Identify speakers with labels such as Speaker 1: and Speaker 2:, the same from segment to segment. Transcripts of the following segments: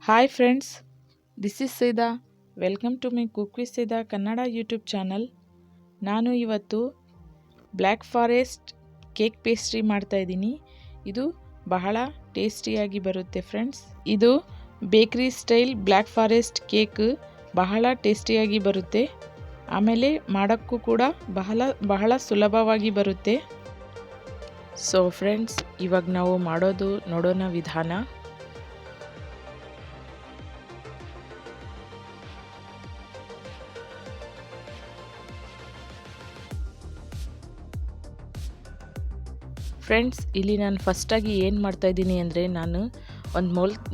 Speaker 1: Hi friends, this is Seda. Welcome to my Cook with Seda Kannada YouTube channel. ನಾನು ಇವತ್ತು black forest cake pastry ಮಾಡ್ತಾ ಇದ್ದೀನಿ. ಇದು ಬಹಳ ಟೇಸ್ಟಿಯಾಗಿ ಬರುತ್ತೆ ಫ್ರೆಂಡ್ಸ್. ಇದು bakery style black forest cake ಬಹಳ ಟೇಸ್ಟಿಯಾಗಿ ಬರುತ್ತೆ. ಆಮೇಲೆ ಮಾಡೋಕ್ಕೂ ಕೂಡ ಬಹಳ ಸುಲಭವಾಗಿ ಬರುತ್ತೆ. ಸೊ ಫ್ರೆಂಡ್ಸ್, ಇವಾಗ ನಾವು ಮಾಡೋದು ನೋಡೋಣ ವಿಧಾನ. ಫ್ರೆಂಡ್ಸ್, ಇಲ್ಲಿ ನಾನು ಫಸ್ಟಾಗಿ ಏನು ಮಾಡ್ತಾಯಿದ್ದೀನಿ ಅಂದರೆ, ನಾನು ಒಂದು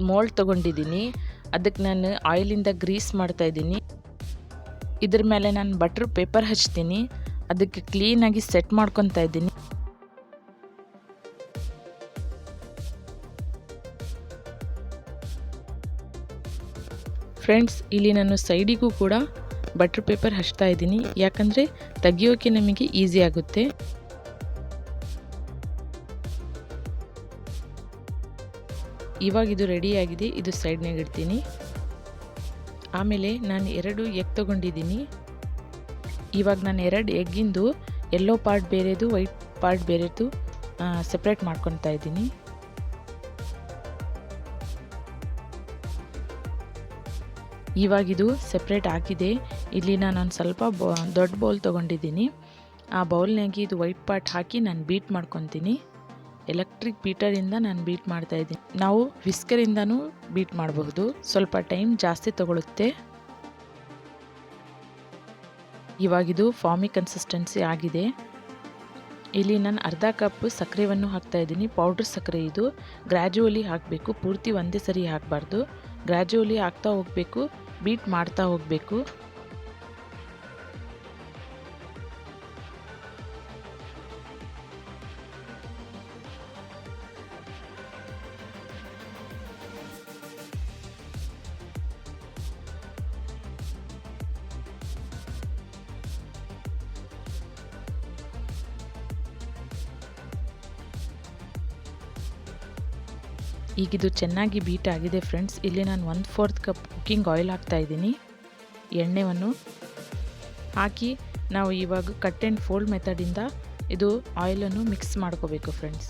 Speaker 1: ಮೋಲ್ಡ್ ತೊಗೊಂಡಿದ್ದೀನಿ. ಅದಕ್ಕೆ ನಾನು ಆಯಿಲಿಂದ ಗ್ರೀಸ್ ಮಾಡ್ತಾಯಿದ್ದೀನಿ. ಇದ್ರ ಮೇಲೆ ನಾನು ಬಟರ್ ಪೇಪರ್ ಹಚ್ತೀನಿ. ಅದಕ್ಕೆ ಕ್ಲೀನಾಗಿ ಸೆಟ್ ಮಾಡ್ಕೊತಾ ಇದ್ದೀನಿ. ಫ್ರೆಂಡ್ಸ್, ಇಲ್ಲಿ ನಾನು ಸೈಡಿಗೂ ಕೂಡ ಬಟರ್ ಪೇಪರ್ ಹಚ್ತಾ ಇದ್ದೀನಿ, ಯಾಕಂದರೆ ತೆಗಿಯೋಕೆ ನಮಗೆ ಈಸಿ ಆಗುತ್ತೆ. ಇವಾಗ ಇದು ರೆಡಿಯಾಗಿದೆ. ಇದು ಸೈಡ್ನಾಗ ಇಡ್ತೀನಿ. ಆಮೇಲೆ ನಾನು 2 ಎಗ್ ತೊಗೊಂಡಿದ್ದೀನಿ. ಇವಾಗ ನಾನು 2 ಎಗ್ಗಿಂದು ಯೆಲ್ಲೋ ಪಾರ್ಟ್ ಬೇರೆದು, ವೈಟ್ ಪಾರ್ಟ್ ಬೇರೆದು ಸೆಪ್ರೇಟ್ ಮಾಡ್ಕೊತಾ ಇದ್ದೀನಿ. ಇವಾಗಿದು ಸೆಪ್ರೇಟ್ ಆಗಿದೆ. ಇಲ್ಲಿ ನಾನು ಸ್ವಲ್ಪ ದೊಡ್ಡ ಬೌಲ್ ತೊಗೊಂಡಿದ್ದೀನಿ. ಆ ಬೌಲ್ನಾಗಿ ಇದು ವೈಟ್ ಪಾರ್ಟ್ ಹಾಕಿ ನಾನು ಬೀಟ್ ಮಾಡ್ಕೊತೀನಿ. ಎಲೆಕ್ಟ್ರಿಕ್ ಬೀಟರಿಂದ ನಾನು ಬೀಟ್ ಮಾಡ್ತಾ ಇದ್ದೀನಿ. ನಾವು ವಿಸ್ಕರಿಂದನೂ ಬೀಟ್ ಮಾಡಬಹುದು. ಸ್ವಲ್ಪ ಟೈಮ್ ಜಾಸ್ತಿ ತಗೊಳುತ್ತೆ. ಇವಾಗಿದು ಫಾರ್ಮಿ ಕನ್ಸಿಸ್ಟೆನ್ಸಿ ಆಗಿದೆ. ಇಲ್ಲಿ ನಾನು ಅರ್ಧ ಕಪ್ ಸಕ್ಕರೆಯನ್ನು ಹಾಕ್ತಾ ಇದ್ದೀನಿ. ಪೌಡ್ರ್ ಸಕ್ಕರೆ ಇದು. ಗ್ರ್ಯಾಜುವಲಿ ಹಾಕಬೇಕು, ಪೂರ್ತಿ ಒಂದೇ ಸರಿ ಹಾಕಬಾರ್ದು. ಗ್ರ್ಯಾಜುವಲಿ ಹಾಕ್ತಾ ಹೋಗಬೇಕು, ಬೀಟ್ ಮಾಡ್ತಾ ಹೋಗಬೇಕು. ಈಗಿದು ಚೆನ್ನಾಗಿ ಬೀಟ್ ಆಗಿದೆ ಫ್ರೆಂಡ್ಸ್. ಇಲ್ಲಿ ನಾನು 1/4 ಕಪ್ ಕುಕ್ಕಿಂಗ್ ಆಯಿಲ್ ಹಾಕ್ತಾ ಇದ್ದೀನಿ. ಎಣ್ಣೆಯನ್ನು ಹಾಕಿ ನಾವು ಇವಾಗ ಕಟ್ ಆ್ಯಂಡ್ ಫೋಲ್ಡ್ ಮೆಥಡಿಂದ ಇದು ಆಯಿಲನ್ನು ಮಿಕ್ಸ್ ಮಾಡ್ಕೋಬೇಕು ಫ್ರೆಂಡ್ಸ್.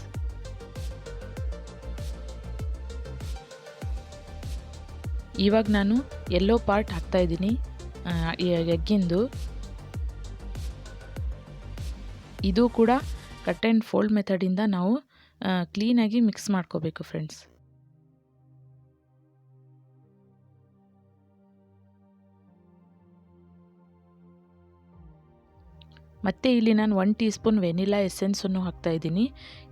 Speaker 1: ಇವಾಗ ನಾನು ಯೆಲ್ಲೋ ಪಾರ್ಟ್ ಹಾಕ್ತಾ ಇದ್ದೀನಿ ಎಗ್ಗಿಂದು. ಇದು ಕೂಡ ಕಟ್ ಆ್ಯಂಡ್ ಫೋಲ್ಡ್ ಮೆಥಡಿಂದ ನಾವು ಕ್ಲೀನಾಗಿ ಮಿಕ್ಸ್ ಮಾಡ್ಕೋಬೇಕು ಫ್ರೆಂಡ್ಸ್. ಮತ್ತು ಇಲ್ಲಿ ನಾನು 1 ಟೀ ಸ್ಪೂನ್ ವೆನಿಲಾ ಎಸೆನ್ಸನ್ನು ಹಾಕ್ತಾ ಇದ್ದೀನಿ.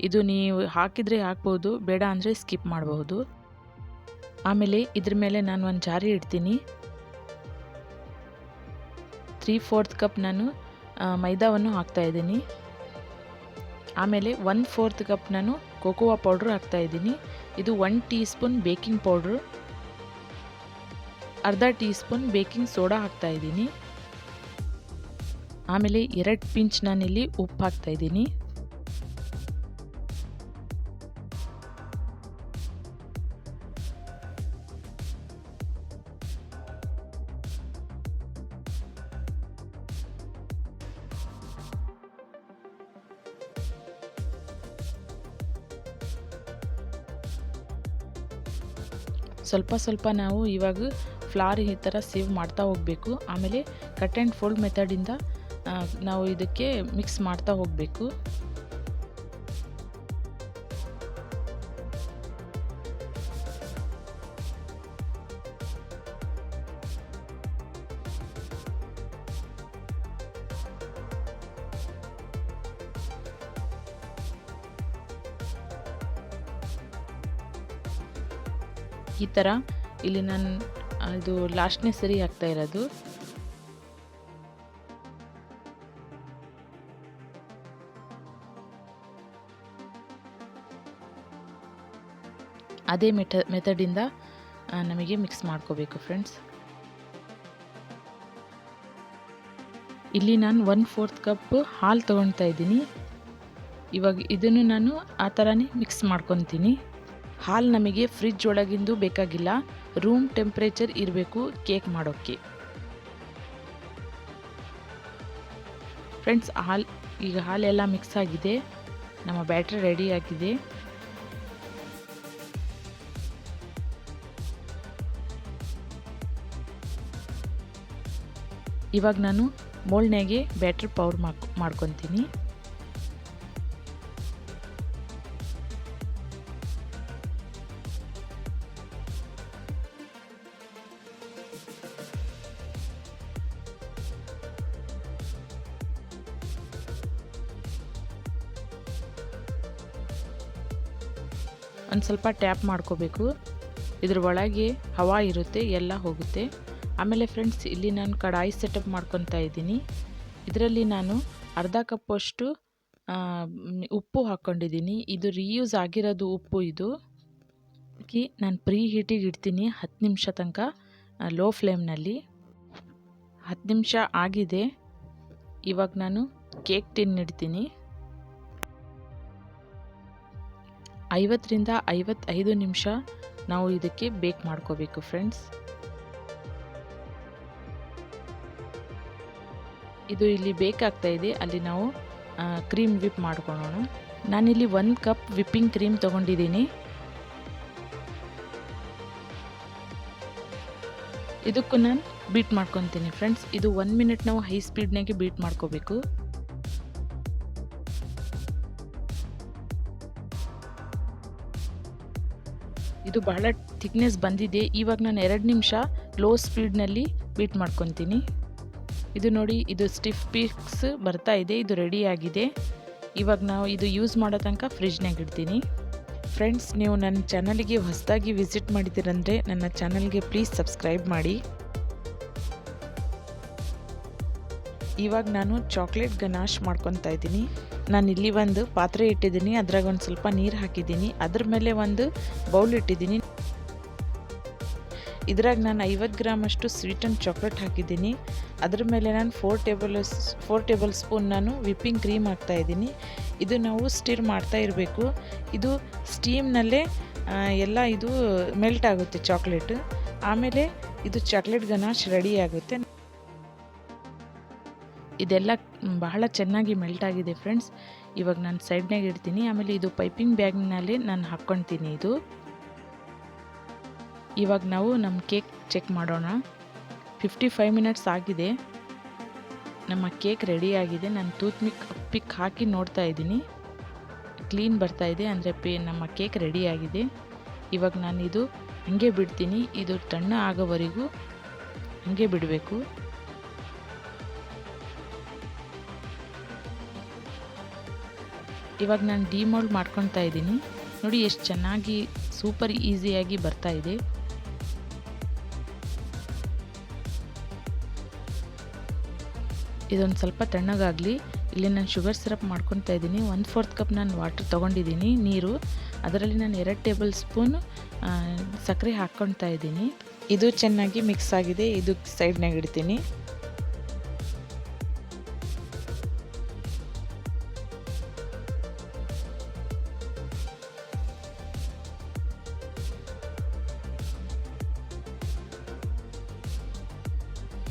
Speaker 1: ಇದು ನೀವು ಹಾಕಿದರೆ ಹಾಕ್ಬೋದು, ಬೇಡ ಅಂದರೆ ಸ್ಕಿಪ್ ಮಾಡಬಹುದು. ಆಮೇಲೆ ಇದ್ರ ಮೇಲೆ ನಾನು ಒಂದು ಜಾರಿ ಇಡ್ತೀನಿ. 3/4 ಕಪ್ ನಾನು ಮೈದಾವನ್ನು ಹಾಕ್ತಾ ಇದ್ದೀನಿ. ಆಮೇಲೆ 1/4 ಕಪ್ ನಾನು ಕೋಕೋವಾ ಪೌಡ್ರ್ ಹಾಕ್ತಾ ಇದ್ದೀನಿ. ಇದು 1 ಟೀ ಸ್ಪೂನ್ ಬೇಕಿಂಗ್ ಪೌಡ್ರು, ಅರ್ಧ ಟೀ ಸ್ಪೂನ್ ಬೇಕಿಂಗ್ ಸೋಡಾ ಹಾಕ್ತಾ ಇದ್ದೀನಿ. ಆಮೇಲೆ 2 ಪಿಂಚ್ ನಾನಿಲ್ಲಿ ಉಪ್ಪು ಹಾಕ್ತಾ ಇದ್ದೀನಿ. ಸ್ವಲ್ಪ ನಾವು ಇವಾಗ ಫ್ಲಾರ್ ಈ ಥರ ಸೇವ್ ಮಾಡ್ತಾ ಹೋಗಬೇಕು. ಆಮೇಲೆ ಕಟ್ ಆ್ಯಂಡ್ ಫೋಲ್ಡ್ ಮೆಥಡಿಂದ ನಾವು ಇದಕ್ಕೆ ಮಿಕ್ಸ್ ಮಾಡ್ತಾ ಹೋಗಬೇಕು. ಈ ಥರ ಇಲ್ಲಿ ನಾನು ಇದು ಲಾಸ್ಟ್ನೇ ಸರಿ ಹಾಕ್ತಾ ಇರೋದು. ಅದೇ ಮೆಥಡಿಂದ ನಮಗೆ ಮಿಕ್ಸ್ ಮಾಡ್ಕೋಬೇಕು ಫ್ರೆಂಡ್ಸ್. ಇಲ್ಲಿ ನಾನು 1/4 ಕಪ್ ಹಾಲು ತೊಗೊಳ್ತಾ ಇದ್ದೀನಿ. ಇವಾಗ ಇದನ್ನು ನಾನು ಆ ಥರನೇ ಮಿಕ್ಸ್ ಮಾಡ್ಕೊತೀನಿ. ಹಾಲು ನಮಗೆ ಫ್ರಿಜ್ ಒಳಗಿಂದು ಬೇಕಾಗಿಲ್ಲ, ರೂಮ್ ಟೆಂಪ್ರೇಚರ್ ಇರಬೇಕು ಕೇಕ್ ಮಾಡೋಕ್ಕೆ. ಫ್ರೆಂಡ್ಸ್, ಈಗ ಹಾಲೆಲ್ಲ ಮಿಕ್ಸ್ ಆಗಿದೆ, ನಮ್ಮ ಬ್ಯಾಟ್ರಿ ರೆಡಿ ಆಗಿದೆ. ಇವಾಗ ನಾನು ಮೋಲ್ಡ್ನಾಗೆ ಬ್ಯಾಟ್ರಿ ಪೌಡರ್ ಮಾಡ್ಕೊತೀನಿ. ಒಂದು ಸ್ವಲ್ಪ ಟ್ಯಾಪ್ ಮಾಡ್ಕೋಬೇಕು, ಇದ್ರ ಒಳಗೆ ಹವಾ ಇರುತ್ತೆ, ಎಲ್ಲ ಹೋಗುತ್ತೆ. ಆಮೇಲೆ ಫ್ರೆಂಡ್ಸ್, ಇಲ್ಲಿ ನಾನು ಕಡಾಯಿ ಸೆಟಪ್ ಮಾಡ್ಕೊತಾ ಇದ್ದೀನಿ. ಇದರಲ್ಲಿ ನಾನು ಅರ್ಧ ಕಪ್ಪಷ್ಟು ಉಪ್ಪು ಹಾಕ್ಕೊಂಡಿದ್ದೀನಿ. ಇದು ರೀಯೂಸ್ ಆಗಿರೋದು ಉಪ್ಪು. ಇದು ನಾನು ಪ್ರೀ ಹೀಟಿಗೆ ಇಡ್ತೀನಿ 10 ನಿಮಿಷ ತನಕ ಲೋ ಫ್ಲೇಮ್ನಲ್ಲಿ. 10 ನಿಮಿಷ ಆಗಿದೆ. ಇವಾಗ ನಾನು ಕೇಕ್ ಟಿನ್ ಇಡ್ತೀನಿ. 50 ರಿಂದ 55 ನಿಮಿಷ ನಾವು ಇದಕ್ಕೆ ಬೇಕ್ ಮಾಡ್ಕೋಬೇಕು ಫ್ರೆಂಡ್ಸ್. ಇದು ಇಲ್ಲಿ ಬೇಕಾಗ್ತಾ ಇದೆ, ಅಲ್ಲಿ ನಾವು ಕ್ರೀಮ್ ವಿಪ್ ಮಾಡ್ಕೊಳ್ಳೋಣ. ನಾನಿಲ್ಲಿ 1 ಕಪ್ ವಿಪ್ಪಿಂಗ್ ಕ್ರೀಮ್ ತೊಗೊಂಡಿದ್ದೀನಿ. ಇದಕ್ಕೂ ನಾನು ಬೀಟ್ ಮಾಡ್ಕೊತೀನಿ ಫ್ರೆಂಡ್ಸ್. ಇದು 1 ಮಿನಿಟ್ ನಾವು ಹೈ ಸ್ಪೀಡ್ನಾಗೆ ಬೀಟ್ ಮಾಡ್ಕೋಬೇಕು. ಇದು ಬಹಳ ಥಿಕ್ನೆಸ್ ಬಂದಿದೆ. ಇವಾಗ ನಾನು 2 ನಿಮಿಷ ಲೋ ಸ್ಪೀಡ್ನಲ್ಲಿ ಬೀಟ್ ಮಾಡ್ಕೊತೀನಿ. ಇದು ನೋಡಿ, ಇದು ಸ್ಟಿಫ್ ಪೀಕ್ಸ್ ಬರ್ತಾ ಇದೆ. ಇದು ರೆಡಿ ಆಗಿದೆ. ಇವಾಗ ನಾವು ಇದು ಯೂಸ್ ಮಾಡೋ ತನಕ ಫ್ರಿಜ್ನಾಗ ಇಡ್ತೀನಿ. ಫ್ರೆಂಡ್ಸ್, ನೀವು ನನ್ನ ಚಾನಲ್ಗೆ ಹೊಸದಾಗಿ ವಿಸಿಟ್ ಮಾಡಿದ್ದೀರಂದರೆ ನನ್ನ ಚಾನಲ್ಗೆ ಪ್ಲೀಸ್ ಸಬ್ಸ್ಕ್ರೈಬ್ ಮಾಡಿ. ಇವಾಗ ನಾನು ಚಾಕ್ಲೇಟ್ ಗನಾಶ್ ಮಾಡ್ಕೊತಾ ಇದ್ದೀನಿ. ನಾನಿಲ್ಲಿ ಒಂದು ಪಾತ್ರೆ ಇಟ್ಟಿದ್ದೀನಿ, ಅದ್ರಾಗ ಒಂದು ಸ್ವಲ್ಪ ನೀರು ಹಾಕಿದ್ದೀನಿ. ಅದ್ರ ಮೇಲೆ ಒಂದು ಬೌಲ್ ಇಟ್ಟಿದ್ದೀನಿ. ಇದ್ರಾಗ ನಾನು 50 ಗ್ರಾಮ್ ಅಷ್ಟು ಸ್ವೀಟ್ ಆ್ಯಂಡ್ ಚಾಕ್ಲೇಟ್ ಹಾಕಿದ್ದೀನಿ. ಅದ್ರ ಮೇಲೆ ನಾನು 4 ಟೇಬಲ್ ಸ್ಪೂನ್ ನಾನು ವಿಪ್ಪಿಂಗ್ ಕ್ರೀಮ್ ಹಾಕ್ತಾ ಇದ್ದೀನಿ. ಇದು ನಾವು ಸ್ಟಿರ್ ಮಾಡ್ತಾ ಇರಬೇಕು. ಇದು ಸ್ಟೀಮ್ನಲ್ಲೇ ಎಲ್ಲ ಇದು ಮೆಲ್ಟ್ ಆಗುತ್ತೆ ಚಾಕ್ಲೇಟ್. ಆಮೇಲೆ ಇದು ಚಾಕ್ಲೇಟ್ ಗನಾಶ್ ರೆಡಿ ಆಗುತ್ತೆ. ಇದೆಲ್ಲ ಬಹಳ ಚೆನ್ನಾಗಿ ಮೆಲ್ಟ್ ಆಗಿದೆ ಫ್ರೆಂಡ್ಸ್. ಇವಾಗ ನಾನು ಸೈಡ್ನಾಗ ಇಡ್ತೀನಿ. ಆಮೇಲೆ ಇದು ಪೈಪಿಂಗ್ ಬ್ಯಾಗ್ನಲ್ಲಿ ನಾನು ಹಾಕ್ಕೊತೀನಿ. ಇದು ಇವಾಗ ನಾವು ನಮ್ಮ ಕೇಕ್ ಚೆಕ್ ಮಾಡೋಣ. 55 ಮಿನಿಟ್ಸ್ ಆಗಿದೆ. ನಮ್ಮ ಕೇಕ್ ರೆಡಿ ಆಗಿದೆ. ನಾನು ಪಿಕ್ ಹಾಕಿ ನೋಡ್ತಾ ಇದ್ದೀನಿ. ಕ್ಲೀನ್ ಬರ್ತಾ ಇದೆ, ಅಂದರೆ ನಮ್ಮ ಕೇಕ್ ರೆಡಿ ಆಗಿದೆ. ಇವಾಗ ನಾನು ಇದು ಹಾಗೆ ಬಿಡ್ತೀನಿ. ಇದು ತಣ್ಣ ಆಗೋವರೆಗೂ ಹಾಗೆ ಬಿಡಬೇಕು. ಇವಾಗ ನಾನು ಡಿಮೋಲ್ಡ್ ಮಾಡ್ಕೊತಾ ಇದ್ದೀನಿ. ನೋಡಿ ಎಷ್ಟು ಚೆನ್ನಾಗಿ ಸೂಪರ್ ಈಸಿಯಾಗಿ ಬರ್ತಾ ಇದೆ. ಇದೊಂದು ಸ್ವಲ್ಪ ತಣ್ಣಗಾಗಲಿ. ಇಲ್ಲಿ ನಾನು ಶುಗರ್ ಸಿರಪ್ ಮಾಡ್ಕೊತಾ ಇದ್ದೀನಿ. 1/4 ಕಪ್ ನಾನು ವಾಟರ್ ತೊಗೊಂಡಿದ್ದೀನಿ, ನೀರು. ಅದರಲ್ಲಿ ನಾನು 2 ಟೇಬಲ್ ಸ್ಪೂನ್ ಸಕ್ಕರೆ ಹಾಕ್ಕೊತಾ ಇದ್ದೀನಿ. ಇದು ಚೆನ್ನಾಗಿ ಮಿಕ್ಸ್ ಆಗಿದೆ. ಇದು ಸೈಡ್ನಾಗ ಇಡ್ತೀನಿ.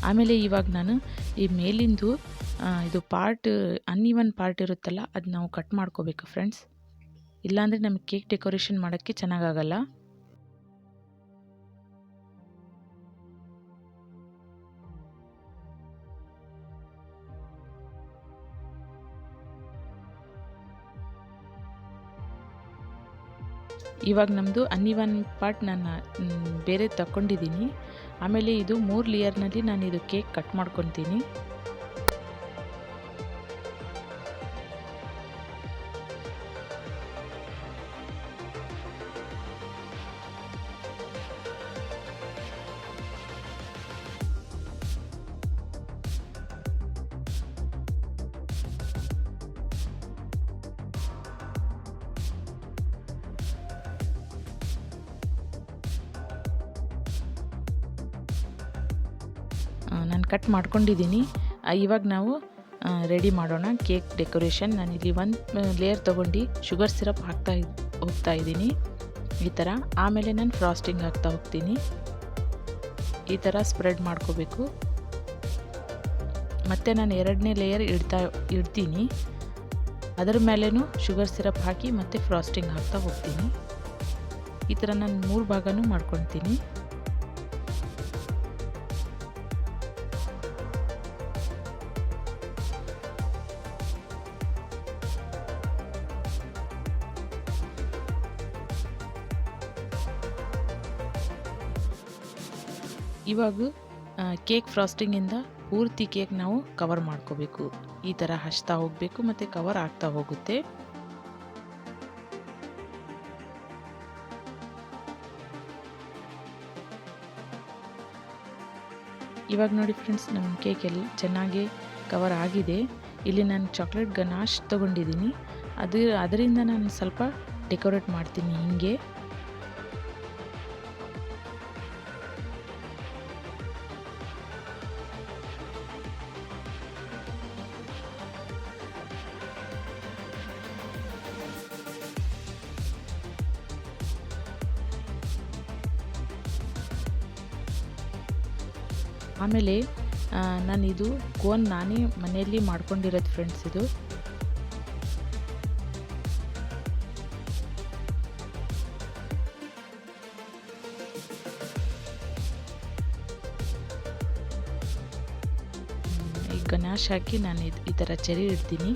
Speaker 1: ಆಮೇಲೆ ಇವಾಗ ನಾನು ಈ ಮೇಲಿಂದು ಇದು ಅನ್ಇವನ್ ಪಾರ್ಟ್ ಇರುತ್ತಲ್ಲ, ಅದು ನಾವು ಕಟ್ ಮಾಡ್ಕೋಬೇಕು ಫ್ರೆಂಡ್ಸ್. ಇಲ್ಲಾಂದರೆ ನಮಗೆ ಕೇಕ್ ಡೆಕೋರೇಷನ್ ಮಾಡೋಕ್ಕೆ ಚೆನ್ನಾಗಾಗಲ್ಲ. ಇವಾಗ ನಮ್ಮದು ಅನ್ಇವನ್ ಪಾರ್ಟ್ ನಾನು ಬೇರೆ ತಗೊಂಡಿದ್ದೀನಿ. ಆಮೇಲೆ ಇದು 3 ಲೇಯರ್ನಲ್ಲಿ ನಾನು ಇದು ಕೇಕ್ ಕಟ್ ಮಾಡ್ಕೊತೀನಿ. ನಾನು ಕಟ್ ಮಾಡ್ಕೊಂಡಿದ್ದೀನಿ. ಇವಾಗ ನಾವು ರೆಡಿ ಮಾಡೋಣ ಕೇಕ್ ಡೆಕೋರೇಷನ್. ನಾನಿಲ್ಲಿ 1 ಲೇಯರ್ ತೊಗೊಂಡು ಶುಗರ್ ಸಿರಪ್ ಹೋಗ್ತಾ ಇದ್ದೀನಿ. ಈ ಥರ. ಆಮೇಲೆ ನಾನು ಫ್ರಾಸ್ಟಿಂಗ್ ಹಾಕ್ತಾ ಹೋಗ್ತೀನಿ. ಈ ಥರ ಸ್ಪ್ರೆಡ್ ಮಾಡ್ಕೋಬೇಕು. ಮತ್ತು ನಾನು 2ನೇ ಲೇಯರ್ ಇಡ್ತೀನಿ. ಅದರ ಮೇಲೇನೂ ಶುಗರ್ ಸಿರಪ್ ಹಾಕಿ ಮತ್ತು ಫ್ರಾಸ್ಟಿಂಗ್ ಹಾಕ್ತಾ ಹೋಗ್ತೀನಿ. ಈ ಥರ ನಾನು 3 ಭಾಗನೂ ಮಾಡ್ಕೊತೀನಿ. ಇವಾಗ ಕೇಕ್ ಫ್ರಾಸ್ಟಿಂಗಿಂದ ಪೂರ್ತಿ ಕೇಕ್ ನಾವು ಕವರ್ ಮಾಡ್ಕೋಬೇಕು. ಈ ಥರ ಹಚ್ತಾ ಹೋಗಬೇಕು ಮತ್ತು ಕವರ್ ಆಗ್ತಾ ಹೋಗುತ್ತೆ. ಇವಾಗ ನೋಡಿ ಫ್ರೆಂಡ್ಸ್, ನಮ್ಮ ಕೇಕ್ ಎಲ್ಲ ಚೆನ್ನಾಗಿ ಕವರ್ ಆಗಿದೆ. ಇಲ್ಲಿ ನಾನು ಚಾಕ್ಲೇಟ್ ಗನಾಶ್ ತೊಗೊಂಡಿದ್ದೀನಿ. ಅದರಿಂದ ನಾನು ಸ್ವಲ್ಪ ಡೆಕೋರೇಟ್ ಮಾಡ್ತೀನಿ ಹೀಗೆ. ಆಮೇಲೆ ನಾನಿದು ಕೋನ್ ನಾನೇ ಮನೆಯಲ್ಲಿ ಮಾಡ್ಕೊಂಡಿರೋದು ಫ್ರೆಂಡ್ಸ್. ಇದು ಈ ಗನಾಶ್ ಹಾಕಿ ನಾನು ಈ ಥರ ಚೆರಿ ಇಡ್ತೀನಿ.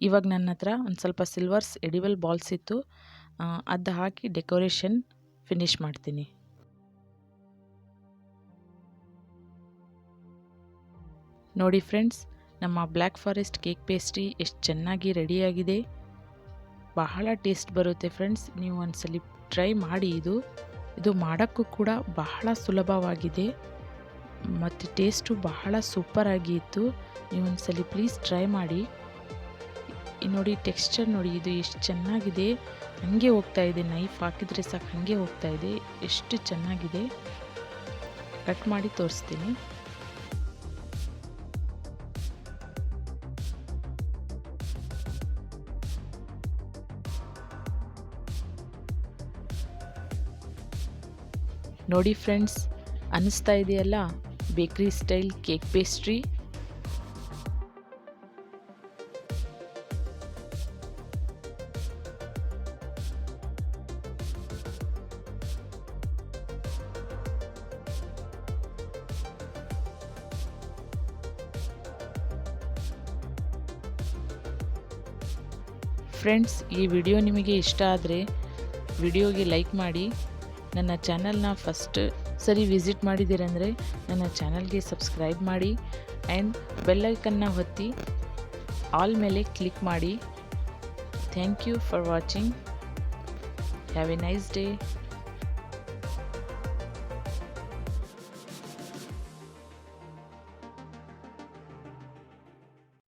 Speaker 1: ಇವಾಗ ನನ್ನ ಹತ್ರ ಒಂದು ಸ್ವಲ್ಪ ಸಿಲ್ವರ್ಸ್ ಎಡಿಬಲ್ ಬಾಲ್ಸ್ ಇತ್ತು. ಅದು ಹಾಕಿ ಡೆಕೋರೇಷನ್ ಫಿನಿಶ್ ಮಾಡ್ತೀನಿ. ನೋಡಿ ಫ್ರೆಂಡ್ಸ್, ನಮ್ಮ ಬ್ಲ್ಯಾಕ್ ಫಾರೆಸ್ಟ್ ಕೇಕ್ ಪೇಸ್ಟ್ರಿ ಎಷ್ಟು ಚೆನ್ನಾಗಿ ರೆಡಿಯಾಗಿದೆ. ಬಹಳ ಟೇಸ್ಟ್ ಬರುತ್ತೆ ಫ್ರೆಂಡ್ಸ್. ನೀವು ಒಂದ್ಸಲಿ ಟ್ರೈ ಮಾಡಿ. ಇದು ಮಾಡೋಕ್ಕೂ ಕೂಡ ಬಹಳ ಸುಲಭವಾಗಿದೆ ಮತ್ತು ಟೇಸ್ಟು ಬಹಳ ಸೂಪರಾಗಿ ಇತ್ತು. ನೀವು ಒಂದ್ಸಲಿ ಪ್ಲೀಸ್ ಟ್ರೈ ಮಾಡಿ. ನೋಡಿ ಟೆಕ್ಸ್ಚರ್ ನೋಡಿ, ಇದು ಎಷ್ಟು ಚೆನ್ನಾಗಿದೆ. ಹಾಗೆ ಹೋಗ್ತಾ ಇದೆ, ನೈಫ್ ಹಾಕಿದರೆ ಸಾಕು ಹಾಗೆ ಹೋಗ್ತಾ ಇದೆ. ಎಷ್ಟು ಚೆನ್ನಾಗಿದೆ. ಕಟ್ ಮಾಡಿ ತೋರಿಸ್ತೀನಿ. ನೋಡಿ ಫ್ರೆಂಡ್ಸ್, ಅನ್ನಿಸ್ತಾ ಇದೆಯಲ್ಲ ಬೇಕ್ರಿ ಸ್ಟೈಲ್ ಕೇಕ್ ಪೇಸ್ಟ್ರಿ. ಫ್ರೆಂಡ್ಸ್, ಈ ವಿಡಿಯೋ ನಿಮಗೆ ಇಷ್ಟ ಆದರೆ ವಿಡಿಯೋಗೆ ಲೈಕ್ ಮಾಡಿ. ನನ್ನ ಚಾನಲ್ನ ಫಸ್ಟ್ ಸರಿ ವಿಸಿಟ್ ಮಾಡಿದ್ದೀರಂದರೆ ನನ್ನ ಚಾನಲ್ಗೆ ಸಬ್ಸ್ಕ್ರೈಬ್ ಮಾಡಿ ಆ್ಯಂಡ್ ಬೆಲ್ ಐಕನ್ನ ಒತ್ತಿ ಆಲ್ ಮೇಲೆ ಕ್ಲಿಕ್ ಮಾಡಿ. Thank you for watching. Have a nice day.